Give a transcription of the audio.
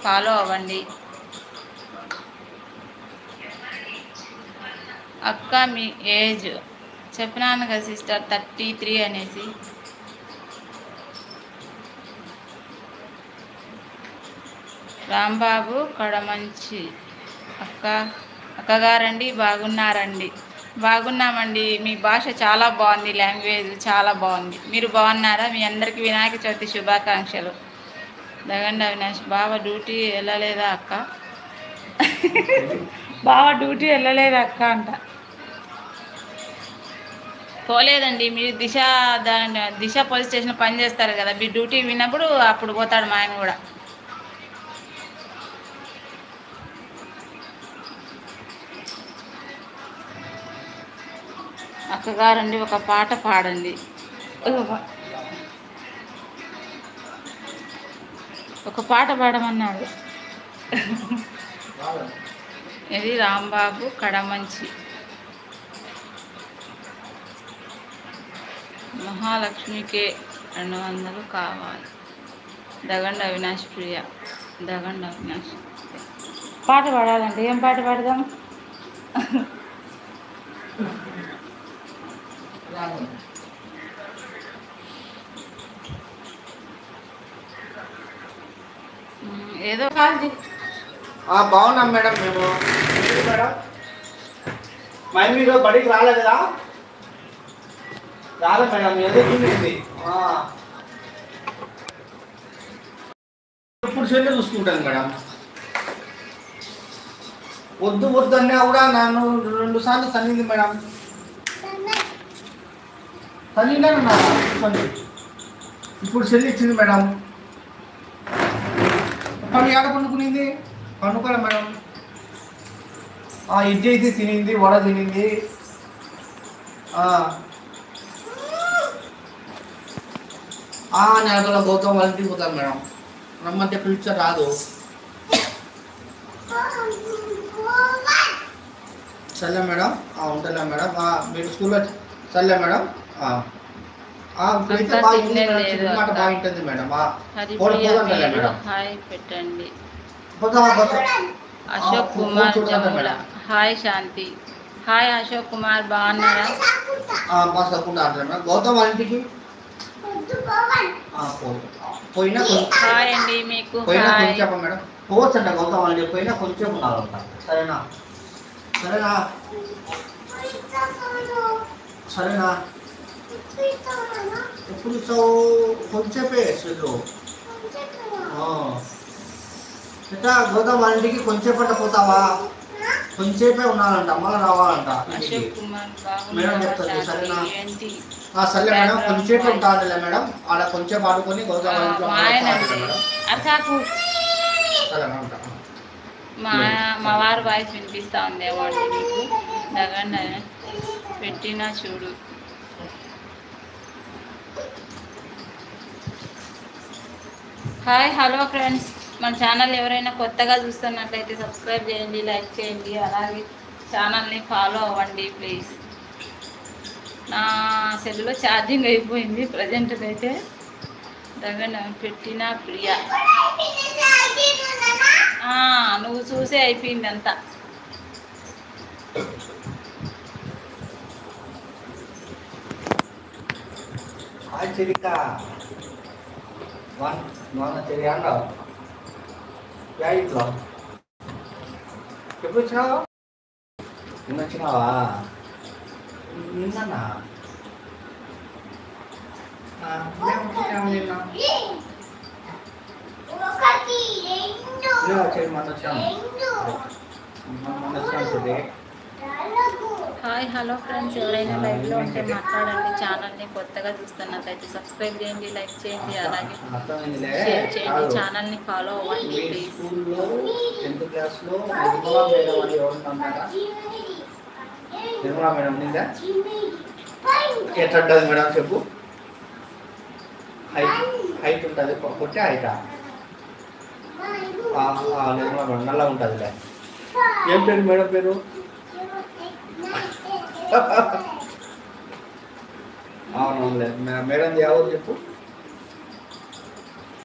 Follow అవ్వండి. అక్క మీ age చెప్పినాను కదా సిస్టర్, 33 అనేసి. రాంబాబు కడమంచి అక్కగారండి, బాగున్నారండి? బాగున్నామండి. మీ భాష చాలా బాగుంది, లాంగ్వేజ్ చాలా బాగుంది. మీరు బాగున్నారా? మీ అందరికీ వినాయక చవితి శుభాకాంక్షలు. దగండి అవినాష్, బావ డ్యూటీ వెళ్ళలేదా అక్క? బావ డ్యూటీ వెళ్ళలేదా అక్క అంట. పోలేదండి. మీరు దిశ పోలీస్ స్టేషన్ పని చేస్తారు కదా, మీ డ్యూటీ విన్నప్పుడు అప్పుడు పోతాడు మా ఆయన కూడా. అక్కగారండి ఒక పాట పాడండి. ఒక పాట పాడమన్నాడు. ఇది రాంబాబు కడమంచి. మహాలక్ష్మికే 200 కావాలి. దగండి అవినాష్ ప్రియ. దగండి అవినాష్ పాట పాడాలంటే ఏం పాట పాడదాం? ఏదో కాదు. బాగున్నాం మేడం. మేము మేడం మరి మీరు బడికి రాలే కదా? రాలే మేడం. ఎదుగుతుంది ఎప్పుడు సెల్లు చూసుకుంటాను మేడం. వద్దు వద్దు అన్నా కూడా నన్ను 2 సార్లు తన్నింది మేడం. తల్లిందా ఇప్పుడు సెల్ ఇచ్చింది మేడం. పని ఆడ పండుకునింది, పండుకోలే మేడం. ఇడ్లీ అయితే తినింది, వడ తినింది. నేను గౌతమ్ వాళ్ళ ఇంటికి పోతాను మేడం. రమ్మంటే పిలిచే రాదు. సర్లే మేడం. ఉంటలే మేడం. మీరు స్కూల్లో సర్లే మేడం. బాగుంటుంది మేడం. హాయ్ పెట్టండి. అశోక్ కుమార్ జమ్ముల హాయ్. శాంతి హాయ్. అశోక్ కుమార్ బాగున్నారా? గౌతమ్ వాళ్ళ ఇంటికి పోయినా హాయ్ అండి. మీకు పోయినా కొంచెం మేడం పోవచ్చు అంట. గౌతమ్ వాళ్ళ ఇంటికి పోయినా కొంచెం ఉండాలంట. సరేనా? సరేనా? సరేనా? ఎప్పుడు ఇస్తావు? కొంచెంపే సెల్లు. ఎట్లా గౌతమ్ వాళ్ళ ఇంటికి కొంచెం పంట పోతావా? కొంచెంపే ఉండాలంట, మళ్ళీ రావాలంట. మేడం చెప్తుంది. సరేనా? సరే మేడం. కొంచెంపే ఉంటానులే మేడం. ఆడ కొంచెం ఆడుకొని గౌతమ్ వాళ్ళ ఇంట్లో సరేనా ఉంటా. మా వారు వాయిస్ వినిపిస్తా ఉందేమో అండి మీకు. దగండి పెట్టినా చూడు. హాయ్ హలో ఫ్రెండ్స్, మన ఛానల్ ఎవరైనా కొత్తగా చూస్తున్నట్లయితే సబ్స్క్రైబ్ చేయండి, లైక్ చేయండి, అలాగే ఛానల్ని ఫాలో అవ్వండి ప్లీజ్. నా సెల్లో ఛార్జింగ్ అయిపోయింది ప్రజెంట్గా అయితే. దగ్గర పెట్టిన ప్రియా నువ్వు చూసే అయిపోయింది అంతా. ఎప్పుడు వచ్చినావా? నిన్న వచ్చినావా? నిన్న హాయ్ హలో ఫ్రెండ్స్, ఎవరైనా లైవ్లో ఉంటే మాట్లాడండి. ఛానల్ని కొత్తగా చూస్తున్నట్లయితే సబ్స్క్రైబ్ చేయండి, లైక్ చేయండి, అలాగే షేర్ చేయండి, ఛానల్ని ఫాలో అవ్వండి ప్లీజ్. 10th క్లాస్లో నిర్మలా మేడం నిందా ఎట్లా ఉంటుంది మేడం చెప్పు? హైట్ ఉంటుంది, కొట్టే హైటా? నిర్మలా మేడం నల్లగా ఉంటుందిలే. ఏం పేరు మేడం పేరు? అవునవునులే. మేడం ఎవరు చెప్పు?